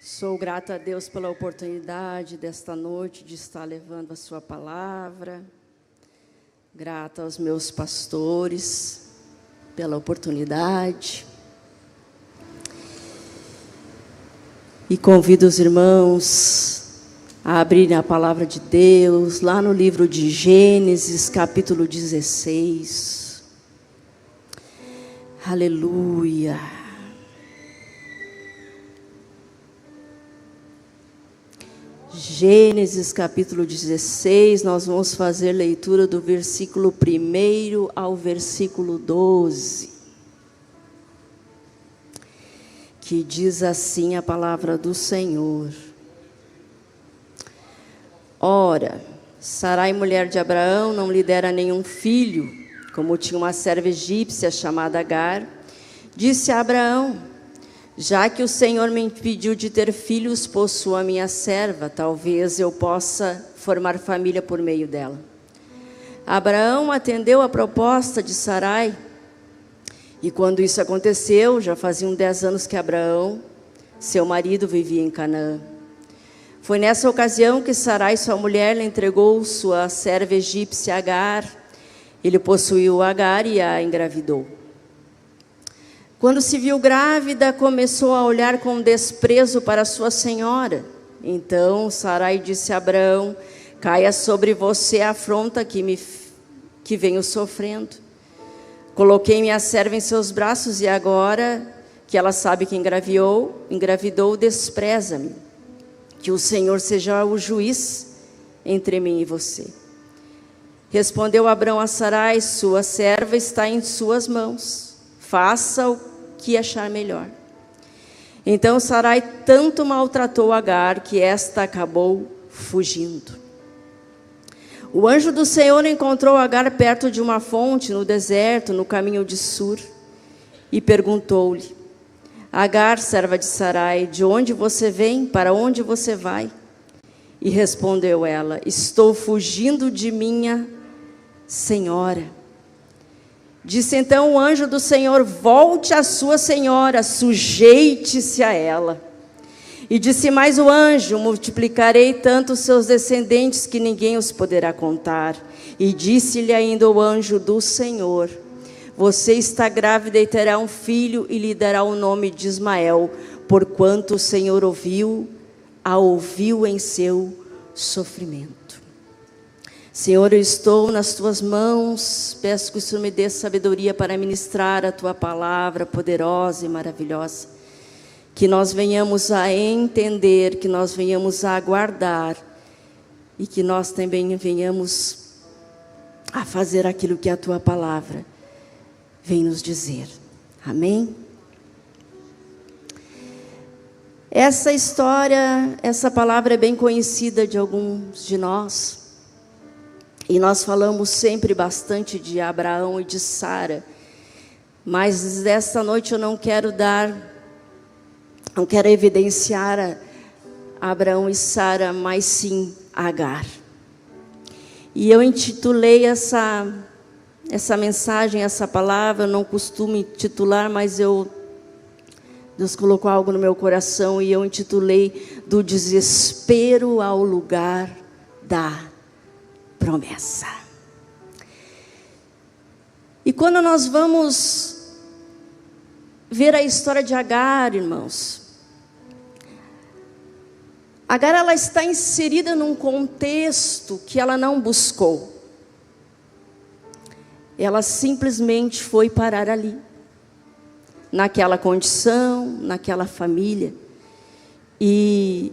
Sou grata a Deus pela oportunidade desta noite de estar levando a sua palavra. Grata aos meus pastores pela oportunidade. E convido os irmãos a abrirem a palavra de Deus lá no livro de Gênesis, capítulo 16. Aleluia. Gênesis capítulo 16, nós vamos fazer leitura do versículo 1 ao versículo 12. Que diz assim a palavra do Senhor. Ora, Sarai, mulher de Abraão, não lhe dera nenhum filho, como tinha uma serva egípcia chamada Agar. Disse a Abraão: já que o Senhor me impediu de ter filhos, possuo a minha serva, talvez eu possa formar família por meio dela. Abraão atendeu a proposta de Sarai, e quando isso aconteceu, já faziam 10 anos que Abraão, seu marido, vivia em Canaã. Foi nessa ocasião que Sarai, sua mulher, lhe entregou sua serva egípcia Agar. Ele possuiu Agar e a engravidou. Quando se viu grávida, começou a olhar com desprezo para sua senhora. Então Sarai disse a Abraão: caia sobre você a afronta que venho sofrendo. Coloquei minha serva em seus braços e agora que ela sabe que engravidou, despreza-me. Que o Senhor seja o juiz entre mim e você. Respondeu Abraão a Sarai: sua serva está em suas mãos. Faça o que achar melhor. Então Sarai tanto maltratou Agar que esta acabou fugindo. O anjo do Senhor encontrou Agar perto de uma fonte no deserto, no caminho de Sur, e perguntou-lhe: Agar, serva de Sarai, de onde você vem? Para onde você vai? E respondeu ela: estou fugindo de minha senhora. Disse então o anjo do Senhor: volte à sua senhora, sujeite-se a ela. E disse mais o anjo: multiplicarei tanto os seus descendentes que ninguém os poderá contar. E disse-lhe ainda o anjo do Senhor: você está grávida e terá um filho e lhe dará o nome de Ismael, porquanto o Senhor a ouviu em seu sofrimento. Senhor, eu estou nas tuas mãos, peço que o Senhor me dê sabedoria para ministrar a tua palavra poderosa e maravilhosa, que nós venhamos a entender, que nós venhamos a aguardar e que nós também venhamos a fazer aquilo que a tua palavra vem nos dizer. Amém? Essa história, essa palavra é bem conhecida de alguns de nós. E nós falamos sempre bastante de Abraão e de Sara. Mas desta noite eu não quero evidenciar a Abraão e Sara, mas sim Agar. E eu intitulei essa mensagem, essa palavra, eu não costumo intitular, mas Deus colocou algo no meu coração e eu intitulei: do desespero ao lugar da promessa. E quando nós vamos ver a história de Agar, irmãos, Agar, ela está inserida num contexto que ela não buscou. Ela simplesmente foi parar ali, naquela condição, naquela família. E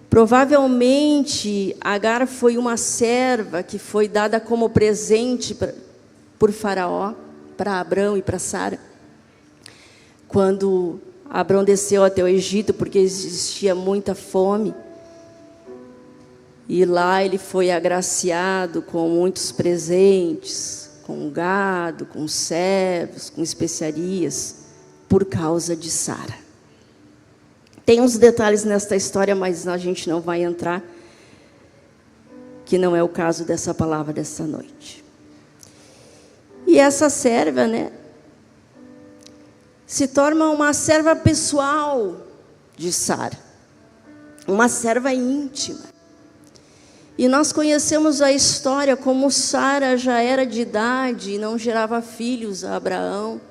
provavelmente Agar foi uma serva que foi dada como presente por Faraó, para Abrão e para Sara. Quando Abrão desceu até o Egito, porque existia muita fome. E lá ele foi agraciado com muitos presentes, com gado, com servos, com especiarias, por causa de Sara. Tem uns detalhes nesta história, mas a gente não vai entrar, que não é o caso dessa palavra dessa noite. E essa serva, se torna uma serva pessoal de Sara. uma serva íntima. E nós conhecemos a história como Sara já era de idade e não gerava filhos a Abraão,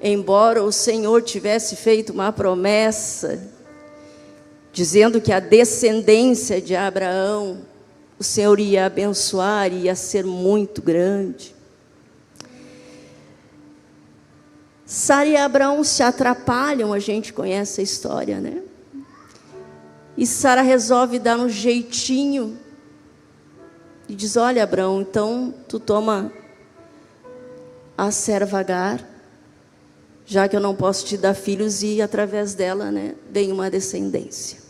embora o Senhor tivesse feito uma promessa, dizendo que a descendência de Abraão, o Senhor ia abençoar e ia ser muito grande. Sara e Abraão se atrapalham, a gente conhece a história, né? E Sara resolve dar um jeitinho e diz: olha, Abraão, então tu toma a serva Agar, já que eu não posso te dar filhos, e através dela, né, vem uma descendência.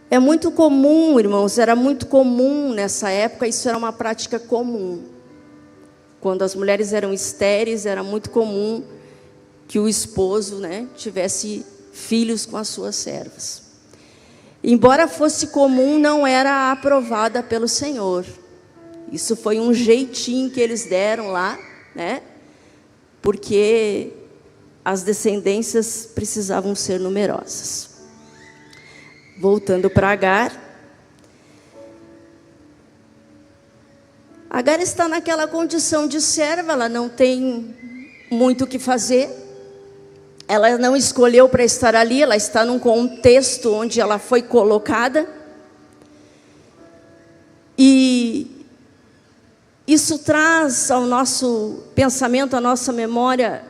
É muito comum, irmãos, era muito comum nessa época, isso era uma prática comum. Quando as mulheres eram estéreis, era muito comum que o esposo, né, tivesse filhos com as suas servas. Embora fosse comum, não era aprovada pelo Senhor. Isso foi um jeitinho que eles deram lá, né, porque as descendências precisavam ser numerosas. Voltando para Agar. Agar está naquela condição de serva, ela não tem muito o que fazer. Ela não escolheu para estar ali, ela está num contexto onde ela foi colocada. E isso traz ao nosso pensamento, à nossa memória,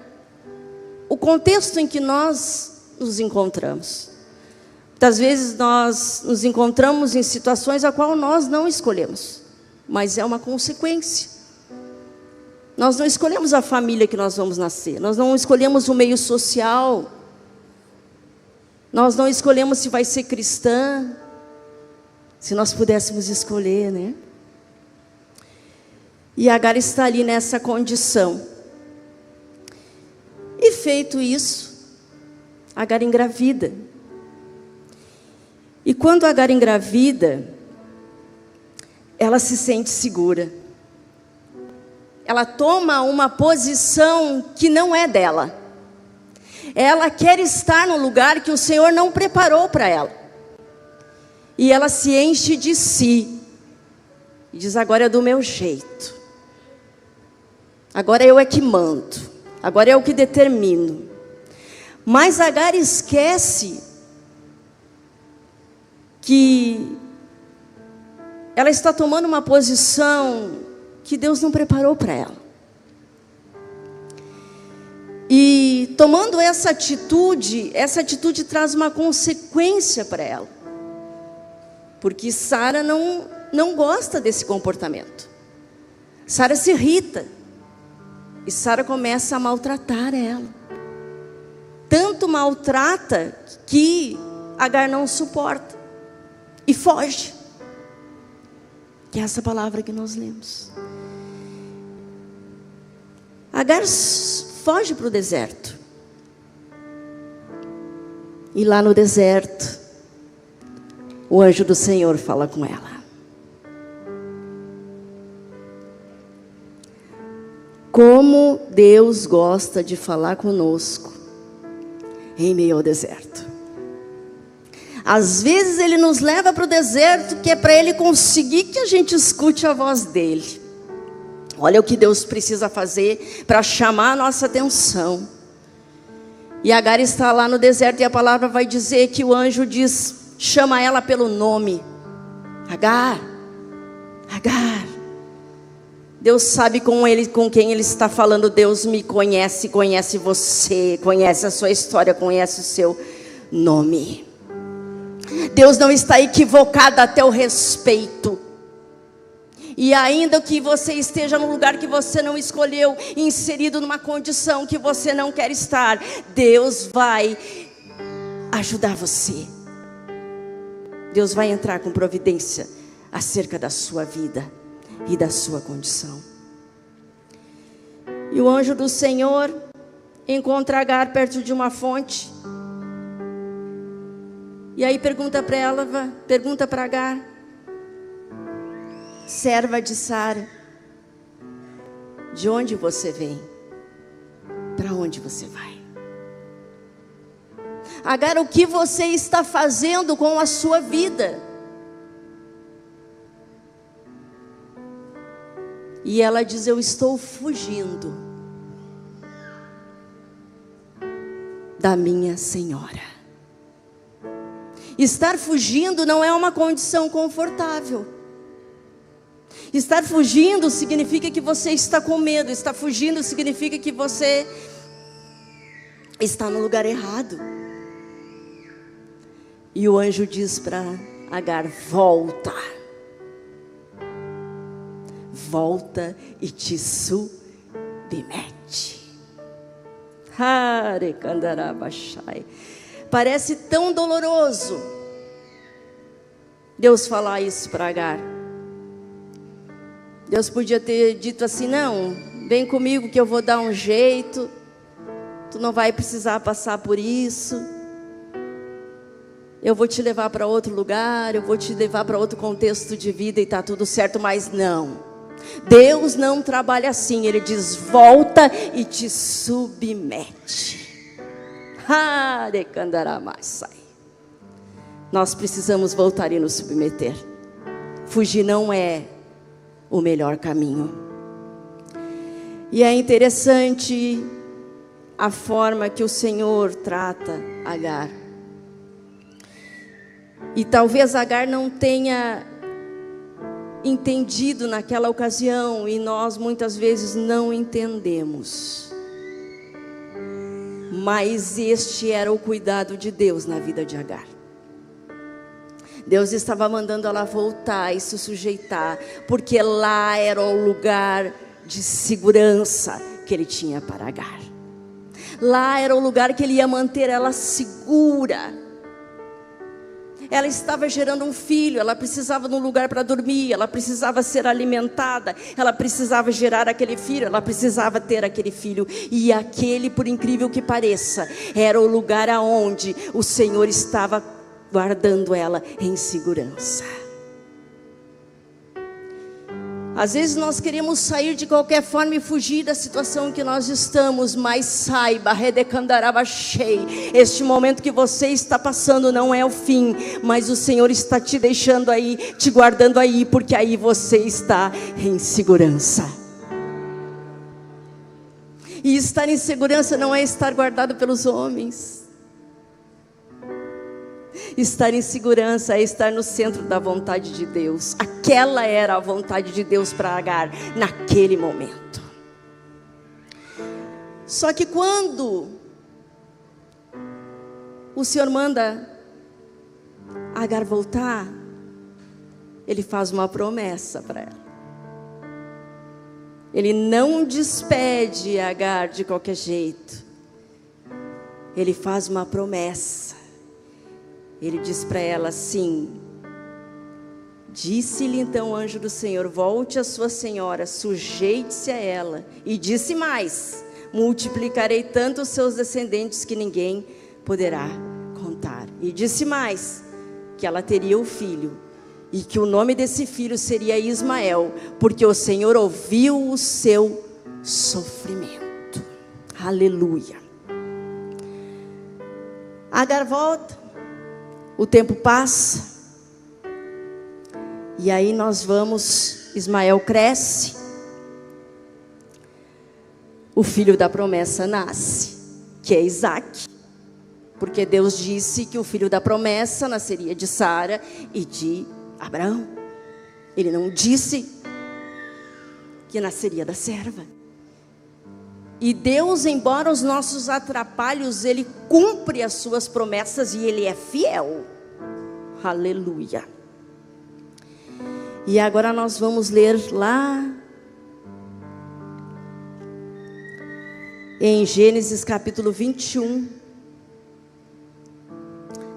o contexto em que nós nos encontramos. Muitas vezes nós nos encontramos em situações a qual nós não escolhemos, mas é uma consequência. Nós não escolhemos a família que nós vamos nascer, nós não escolhemos o meio social, nós não escolhemos se vai ser cristã. Se nós pudéssemos escolher, né? E Agar está ali nessa condição. E feito isso, Agar engravida. E quando Agar engravida, ela se sente segura. Ela toma uma posição que não é dela. Ela quer estar no lugar que o Senhor não preparou para ela. E ela se enche de si. E diz: agora é do meu jeito. Agora eu é que mando. Agora eu que determino. Mas Agar esquece que ela está tomando uma posição que Deus não preparou para ela. E tomando essa atitude traz uma consequência para ela. Porque Sara não gosta desse comportamento. Sara se irrita. E Sara começa a maltratar ela. Tanto maltrata que Agar não suporta. E foge. Que é essa palavra que nós lemos. Agar foge para o deserto. E lá no deserto, o anjo do Senhor fala com ela. Como Deus gosta de falar conosco em meio ao deserto. Às vezes Ele nos leva para o deserto, que é para Ele conseguir que a gente escute a voz dEle. Olha o que Deus precisa fazer para chamar a nossa atenção. E Agar está lá no deserto e a palavra vai dizer que o anjo chama ela pelo nome. Agar, Agar. Deus sabe com quem Ele está falando. Deus me conhece, conhece você, conhece a sua história, conhece o seu nome. Deus não está equivocado a teu respeito. E ainda que você esteja num lugar que você não escolheu, inserido numa condição que você não quer estar, Deus vai ajudar você. Deus vai entrar com providência acerca da sua vida e da sua condição. E o anjo do Senhor encontra Agar perto de uma fonte. E aí pergunta para Agar: serva de Sara, de onde você vem? Para onde você vai? Agar, o que você está fazendo com a sua vida? E ela diz: eu estou fugindo da minha senhora. Estar fugindo não é uma condição confortável. Estar fugindo significa que você está com medo. Estar fugindo significa que você está no lugar errado. E o anjo diz para Agar: volta. Volta e te submete. Parece tão doloroso Deus falar isso para Agar. Deus podia ter dito assim: não, vem comigo que eu vou dar um jeito, tu não vai precisar passar por isso, eu vou te levar para outro lugar, eu vou te levar para outro contexto de vida e está tudo certo. Mas não, Deus não trabalha assim. Ele diz: volta e te submete. Nós precisamos voltar e nos submeter. Fugir não é o melhor caminho. E é interessante a forma que o Senhor trata Agar. E talvez Agar não tenha entendido naquela ocasião, e nós muitas vezes não entendemos. Mas este era o cuidado de Deus na vida de Agar. Deus estava mandando ela voltar e se sujeitar, porque lá era o lugar de segurança que Ele tinha para Agar. Lá era o lugar que Ele ia manter ela segura. Ela estava gerando um filho, ela precisava de um lugar para dormir, ela precisava ser alimentada, ela precisava gerar aquele filho, ela precisava ter aquele filho. E aquele, por incrível que pareça, era o lugar aonde o Senhor estava guardando ela em segurança. Às vezes nós queremos sair de qualquer forma e fugir da situação em que nós estamos, mas saiba, este momento que você está passando não é o fim, mas o Senhor está te deixando aí, te guardando aí, porque aí você está em segurança. E estar em segurança não é estar guardado pelos homens. Estar em segurança é estar no centro da vontade de Deus. Aquela era a vontade de Deus para Agar naquele momento. Só que quando o Senhor manda Agar voltar, Ele faz uma promessa para ela. Ele não despede Agar de qualquer jeito. Ele faz uma promessa. Ele diz para ela assim: disse-lhe então o anjo do Senhor: volte a sua senhora, sujeite-se a ela. E disse mais: multiplicarei tanto os seus descendentes que ninguém poderá contar. E disse mais: que ela teria um filho, e que o nome desse filho seria Ismael, porque o Senhor ouviu o seu sofrimento. Aleluia. Agar volta. O tempo passa, e aí nós vamos, Ismael cresce, o filho da promessa nasce, que é Isaque, porque Deus disse que o filho da promessa nasceria de Sara e de Abraão. Ele não disse que nasceria da serva. E Deus, embora os nossos atrapalhos, Ele cumpre as suas promessas e Ele é fiel. Aleluia. E agora nós vamos ler lá em Gênesis capítulo 21.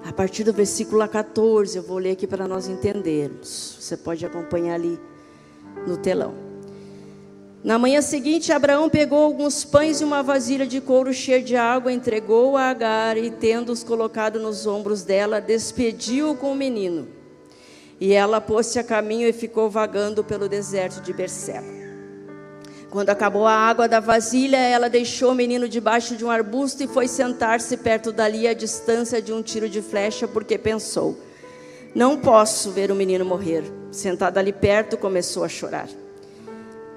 A partir do versículo 14, eu vou ler aqui para nós entendermos. Você pode acompanhar ali no telão. Na manhã seguinte, Abraão pegou alguns pães e uma vasilha de couro cheia de água, entregou a Agar e, tendo-os colocado nos ombros dela, despediu-o com o menino. E ela pôs-se a caminho e ficou vagando pelo deserto de Berseba. Quando acabou a água da vasilha, ela deixou o menino debaixo de um arbusto e foi sentar-se perto dali, à distância de um tiro de flecha, porque pensou: não posso ver o menino morrer. Sentada ali perto, começou a chorar.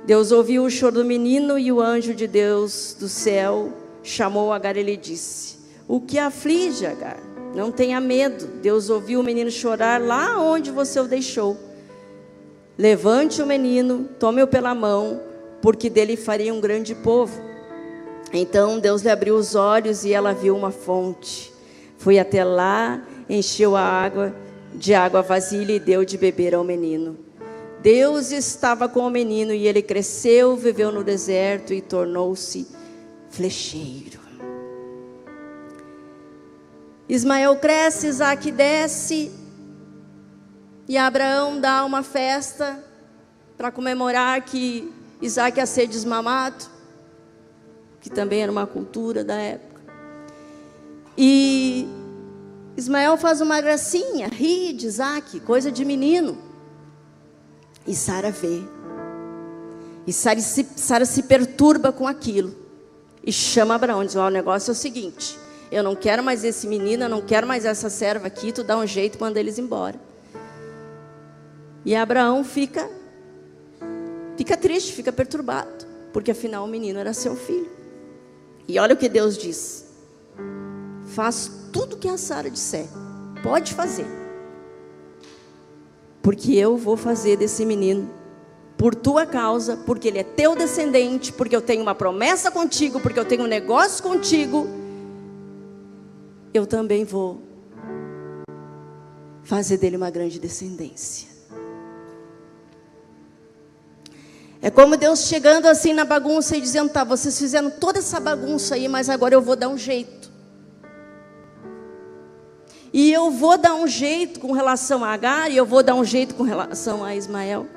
Deus ouviu o choro do menino e o anjo de Deus do céu chamou Agar e lhe disse: o que aflige, Agar? Não tenha medo. Deus ouviu o menino chorar lá onde você o deixou. Levante o menino, tome-o pela mão, porque dele faria um grande povo. Então Deus lhe abriu os olhos e ela viu uma fonte. Foi até lá, encheu de água a vasilha e deu de beber ao menino. Deus estava com o menino e ele cresceu, viveu no deserto e tornou-se flecheiro. Ismael cresce, Isaque desce e Abraão dá uma festa para comemorar que Isaque ia ser desmamado, que também era uma cultura da época. E Ismael faz uma gracinha, ri de Isaque, coisa de menino. E Sara vê. E Sara se perturba com aquilo. E chama Abraão, diz: o negócio é o seguinte, eu não quero mais esse menino, eu não quero mais essa serva aqui, tu dá um jeito e manda eles embora. E Abraão fica triste, fica perturbado, porque afinal o menino era seu filho. E olha o que Deus diz: faz tudo o que a Sara disser, pode fazer, porque eu vou fazer desse menino por tua causa, porque ele é teu descendente, porque eu tenho uma promessa contigo, porque eu tenho um negócio contigo. Eu também vou fazer dele uma grande descendência. É como Deus chegando assim na bagunça e dizendo: tá, vocês fizeram toda essa bagunça aí, mas agora eu vou dar um jeito. E eu vou dar um jeito com relação a Agar, e eu vou dar um jeito com relação a Ismael.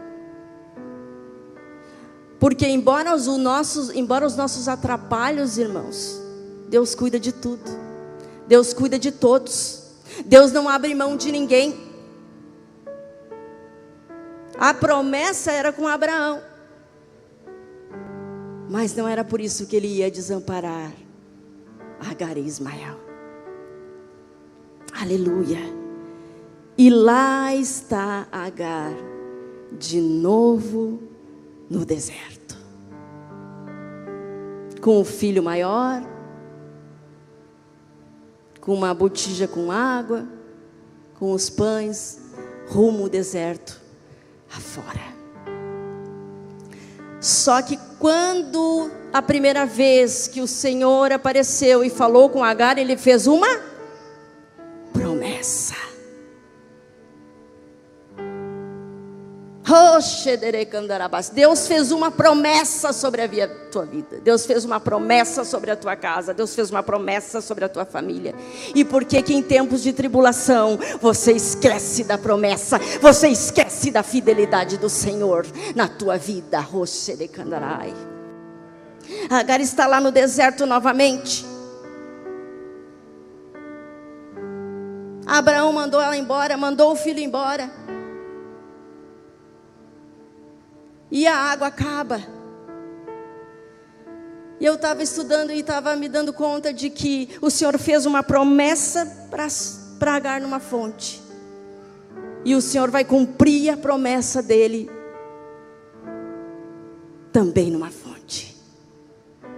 Porque embora os nossos atrapalhos, irmãos, Deus cuida de tudo. Deus cuida de todos. Deus não abre mão de ninguém. A promessa era com Abraão, mas não era por isso que ele ia desamparar Agar e Ismael. Aleluia. E lá está Agar de novo no deserto, com o filho maior, com uma botija com água, com os pães, rumo ao deserto afora. Só que quando a primeira vez que o Senhor apareceu e falou com Agar, ele fez uma promessa. Deus fez uma promessa sobre a tua vida. Deus fez uma promessa sobre a tua casa. Deus fez uma promessa sobre a tua família. E por que em tempos de tribulação você esquece da promessa? Você esquece da fidelidade do Senhor na tua vida? Agar está lá no deserto novamente. Abraão mandou ela embora, mandou o filho embora. E a água acaba. E eu estava estudando e estava me dando conta de que o Senhor fez uma promessa para Agar numa fonte. E o Senhor vai cumprir a promessa dele também numa fonte.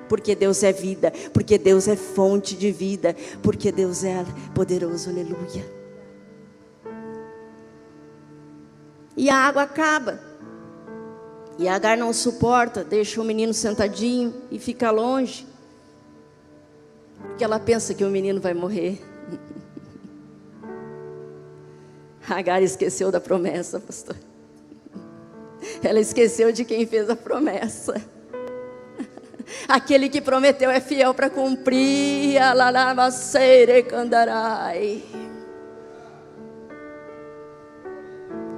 Porque Deus é vida, porque Deus é fonte de vida, porque Deus é poderoso, aleluia. E a água acaba. E Agar não suporta, deixa o menino sentadinho e fica longe, porque ela pensa que o menino vai morrer. Agar esqueceu da promessa, pastor. Ela esqueceu de quem fez a promessa. Aquele que prometeu é fiel para cumprir.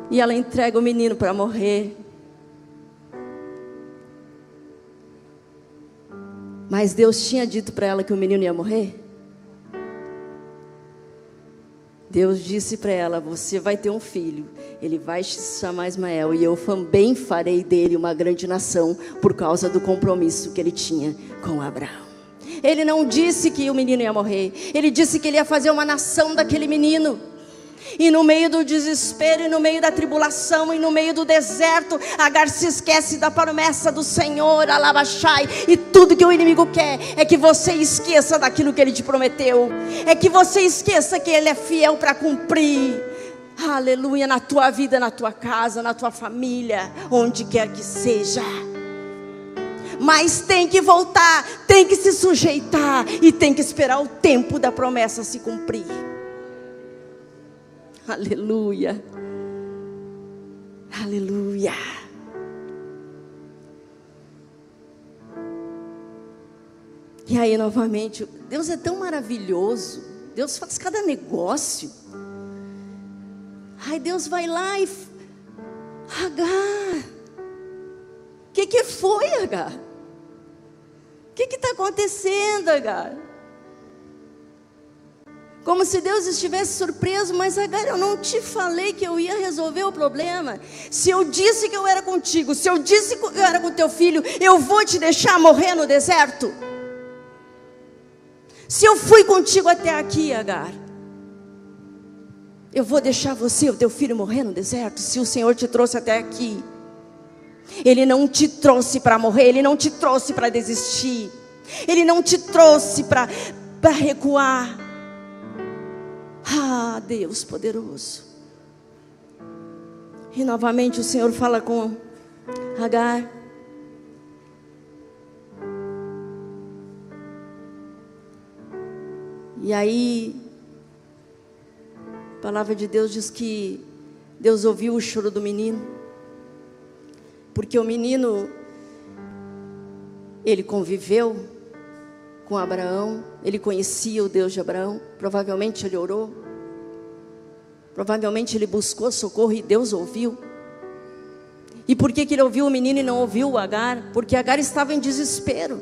E ela entrega o menino para morrer. Mas Deus tinha dito para ela que o menino ia morrer? Deus disse para ela: você vai ter um filho, ele vai se chamar Ismael, e eu também farei dele uma grande nação, por causa do compromisso que ele tinha com Abraão. Ele não disse que o menino ia morrer, ele disse que ele ia fazer uma nação daquele menino. E no meio do desespero, e no meio da tribulação, e no meio do deserto, Agar se esquece da promessa do Senhor, Alabashai. E tudo que o inimigo quer é que você esqueça daquilo que ele te prometeu, é que você esqueça que ele é fiel para cumprir. Aleluia, na tua vida, na tua casa, na tua família, onde quer que seja. Mas tem que voltar, tem que se sujeitar, e tem que esperar o tempo da promessa se cumprir. Aleluia, aleluia. E aí novamente, Deus é tão maravilhoso, Deus faz cada negócio. Aí Deus vai lá e... Agar, o que foi, Agar? O que está acontecendo, Agar? Como se Deus estivesse surpreso. Mas Agar, eu não te falei que eu ia resolver o problema? Se eu disse que eu era contigo, se eu disse que eu era com teu filho, eu vou te deixar morrer no deserto? Se eu fui contigo até aqui, Agar, eu vou deixar você e o teu filho morrer no deserto? Se o Senhor te trouxe até aqui, Ele não te trouxe para morrer, Ele não te trouxe para desistir, Ele não te trouxe para recuar. Ah, Deus poderoso. E novamente o Senhor fala com Agar. E aí, a palavra de Deus diz que Deus ouviu o choro do menino, porque o menino, ele conviveu com Abraão, ele conhecia o Deus de Abraão. Provavelmente ele orou, provavelmente ele buscou socorro e Deus ouviu. E por que ele ouviu o menino e não ouviu o Agar? Porque Agar estava em desespero.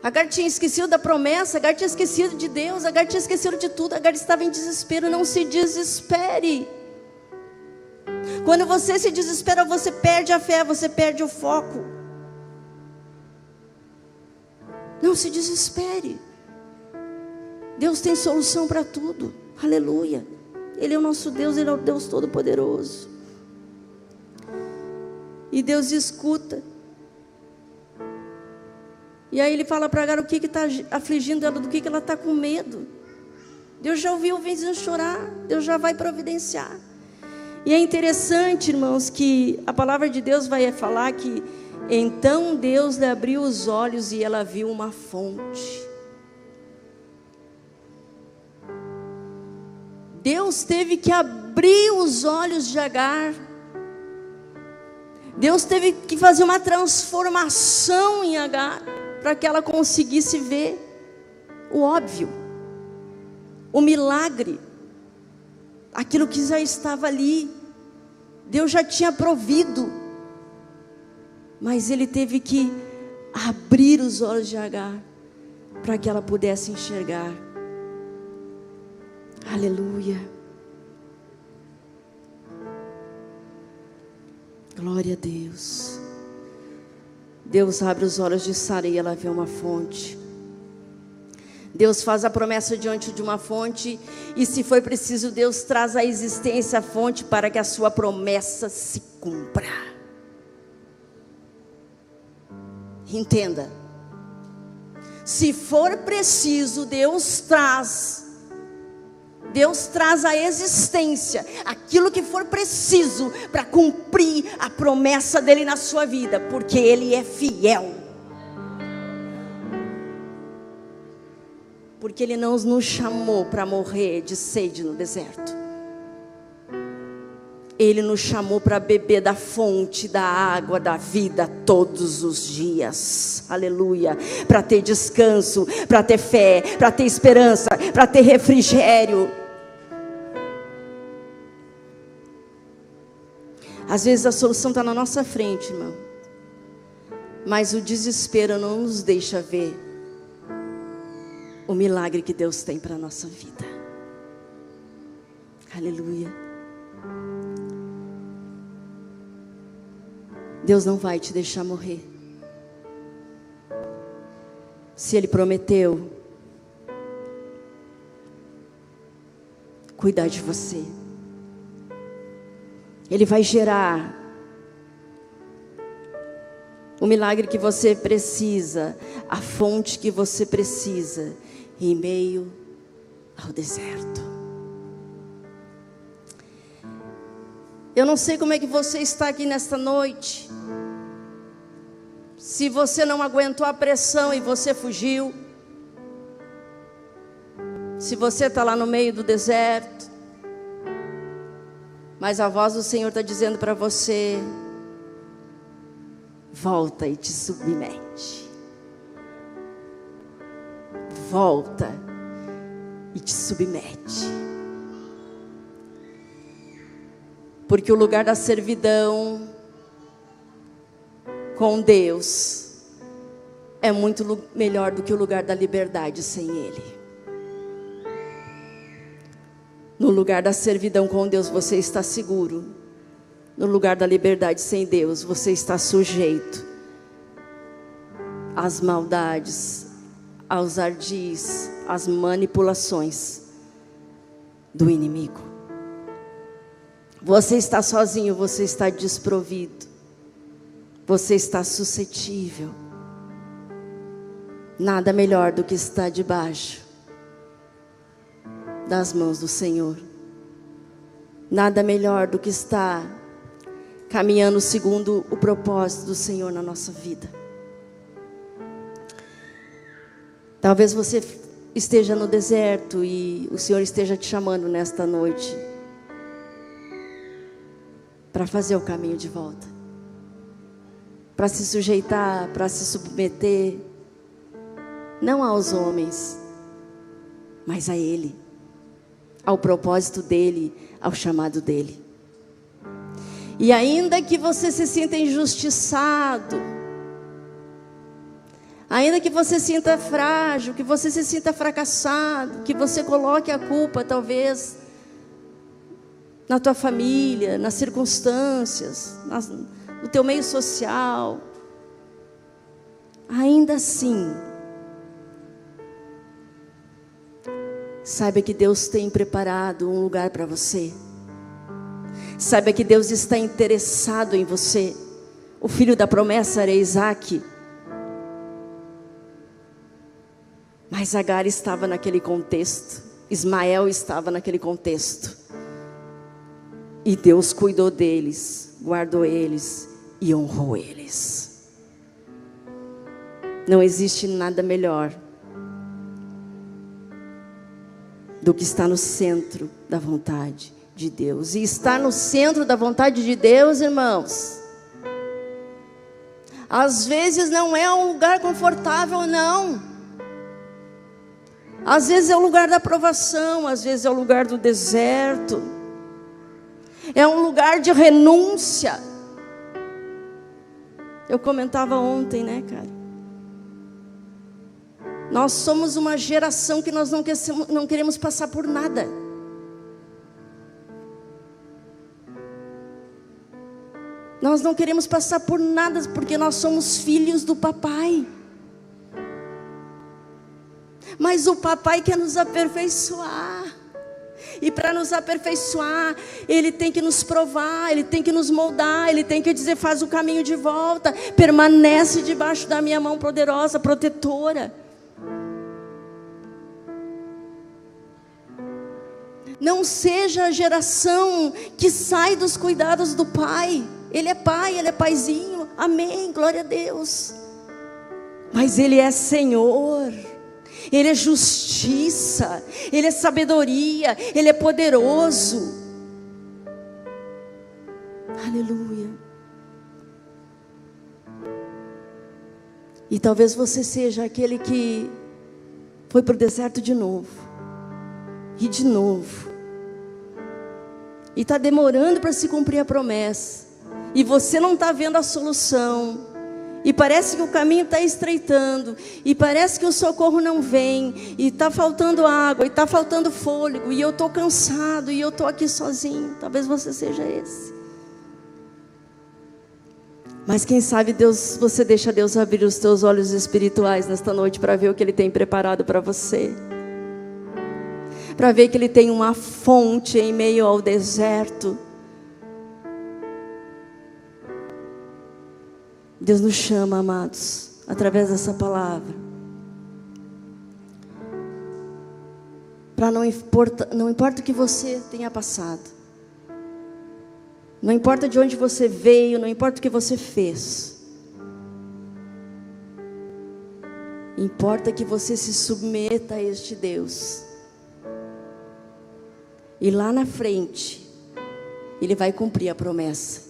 Agar tinha esquecido da promessa, Agar tinha esquecido de Deus, Agar tinha esquecido de tudo. Agar estava em desespero. Não se desespere. Quando você se desespera, você perde a fé, você perde o foco. Não se desespere. Deus tem solução para tudo. Aleluia. Ele é o nosso Deus, Ele é o Deus Todo-Poderoso. E Deus escuta. E aí Ele fala para Agar o que está afligindo ela, do que ela está com medo. Deus já ouviu o vizinho chorar, Deus já vai providenciar. E é interessante, irmãos, que a palavra de Deus vai falar que então Deus lhe abriu os olhos e ela viu uma fonte. Deus teve que abrir os olhos de Agar. Deus teve que fazer uma transformação em Agar, para que ela conseguisse ver o óbvio, o milagre, aquilo que já estava ali. Deus já tinha provido, mas Ele teve que abrir os olhos de Agar, para que ela pudesse enxergar. Aleluia. Glória a Deus. Deus abre os olhos de Sara e ela vê uma fonte. Deus faz a promessa diante de uma fonte, e se for preciso, Deus traz à existência a fonte para que a sua promessa se cumpra. Entenda. Se for preciso, Deus traz à existência aquilo que for preciso para cumprir a promessa dele na sua vida, porque Ele é fiel. Porque Ele não nos chamou para morrer de sede no deserto. Ele nos chamou para beber da fonte da água da vida todos os dias. Aleluia. Para ter descanso, para ter fé, para ter esperança, para ter refrigério. Às vezes a solução está na nossa frente, irmão, mas o desespero não nos deixa ver o milagre que Deus tem para a nossa vida. Aleluia. Deus não vai te deixar morrer. Se Ele prometeu cuidar de você, Ele vai gerar o milagre que você precisa, a fonte que você precisa, em meio ao deserto. Eu não sei como é que você está aqui nesta noite. Se você não aguentou a pressão e você fugiu. Se você está lá no meio do deserto. Mas a voz do Senhor está dizendo para você: volta e te submete. Volta e te submete. Porque o lugar da servidão com Deus é muito melhor do que o lugar da liberdade sem Ele. No lugar da servidão com Deus você está seguro. No lugar da liberdade sem Deus você está sujeito às maldades, aos ardis, às manipulações do inimigo. Você está sozinho, você está desprovido. Você está suscetível. Nada melhor do que estar debaixo das mãos do Senhor. Nada melhor do que estar caminhando segundo o propósito do Senhor na nossa vida. Talvez você esteja no deserto e o Senhor esteja te chamando nesta noite para fazer o caminho de volta, para se sujeitar, para se submeter, não aos homens, mas a Ele, ao propósito dEle, ao chamado dEle. E ainda que você se sinta injustiçado, ainda que você se sinta frágil, que você se sinta fracassado, que você coloque a culpa talvez na tua família, nas circunstâncias, no teu meio social, ainda assim, saiba que Deus tem preparado um lugar para você. Saiba que Deus está interessado em você. O filho da promessa era Isaac. Mas Agar estava naquele contexto. Ismael estava naquele contexto. E Deus cuidou deles, guardou eles e honrou eles. Não existe nada melhor do que estar no centro da vontade de Deus. E estar no centro da vontade de Deus, irmãos, às vezes não é um lugar confortável, não. Às vezes é o lugar da provação, às vezes é o lugar do deserto. É um lugar de renúncia. Eu comentava ontem, né, cara? Nós somos uma geração que nós não queremos passar por nada. Nós não queremos passar por nada, porque nós somos filhos do papai. Mas o papai quer nos aperfeiçoar. E para nos aperfeiçoar, Ele tem que nos provar, Ele tem que nos moldar, Ele tem que dizer: faz o caminho de volta, permanece debaixo da minha mão poderosa, protetora. Não seja a geração que sai dos cuidados do pai. Ele é pai, Ele é paizinho, amém, glória a Deus. Mas Ele é Senhor. Ele é justiça, Ele é sabedoria, Ele é poderoso. Aleluia. E talvez você seja aquele que foi para o deserto de novo. E de novo. E está demorando para se cumprir a promessa. E você não está vendo a solução. E parece que o caminho está estreitando, e parece que o socorro não vem, e está faltando água, e está faltando fôlego, e eu estou cansado, e eu estou aqui sozinho. Talvez você seja esse. Mas quem sabe você deixa Deus abrir os teus olhos espirituais nesta noite para ver o que Ele tem preparado para você. Para ver que Ele tem uma fonte em meio ao deserto. Deus nos chama, amados, através dessa palavra. Para não importa o que você tenha passado. Não importa de onde você veio, não importa o que você fez. Importa que você se submeta a este Deus. E lá na frente, Ele vai cumprir a promessa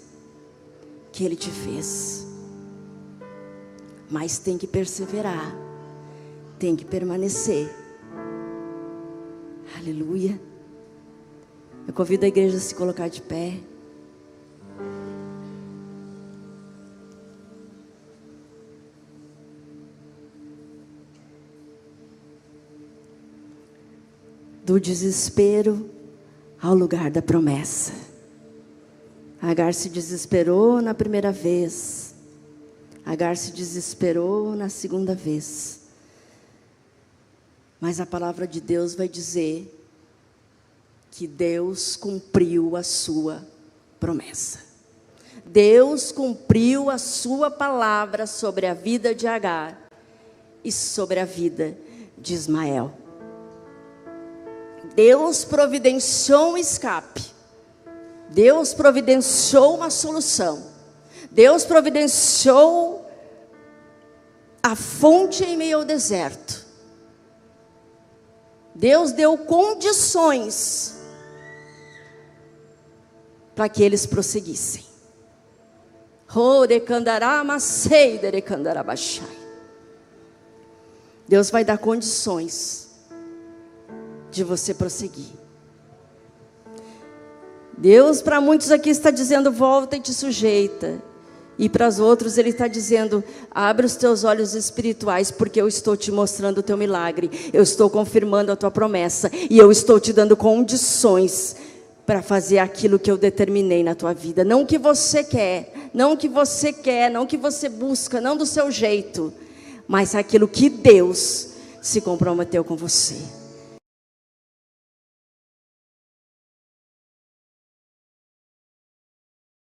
que Ele te fez. Mas tem que perseverar, tem que permanecer. Aleluia. Eu convido a igreja a se colocar de pé. Do desespero ao lugar da promessa. Agar se desesperou na primeira vez. Agar se desesperou na segunda vez. Mas a palavra de Deus vai dizer que Deus cumpriu a sua promessa. Deus cumpriu a sua palavra sobre a vida de Agar e sobre a vida de Ismael. Deus providenciou um escape. Deus providenciou uma solução. Deus providenciou a fonte em meio ao deserto. Deus deu condições para que eles prosseguissem. Deus vai dar condições de você prosseguir. Deus para muitos aqui está dizendo: volta e te sujeita. E para os outros Ele está dizendo: abre os teus olhos espirituais, porque eu estou te mostrando o teu milagre. Eu estou confirmando a tua promessa. E eu estou te dando condições para fazer aquilo que eu determinei na tua vida. Não o que você quer, não o que você quer, não o que você busca, não do seu jeito, mas aquilo que Deus se comprometeu com você.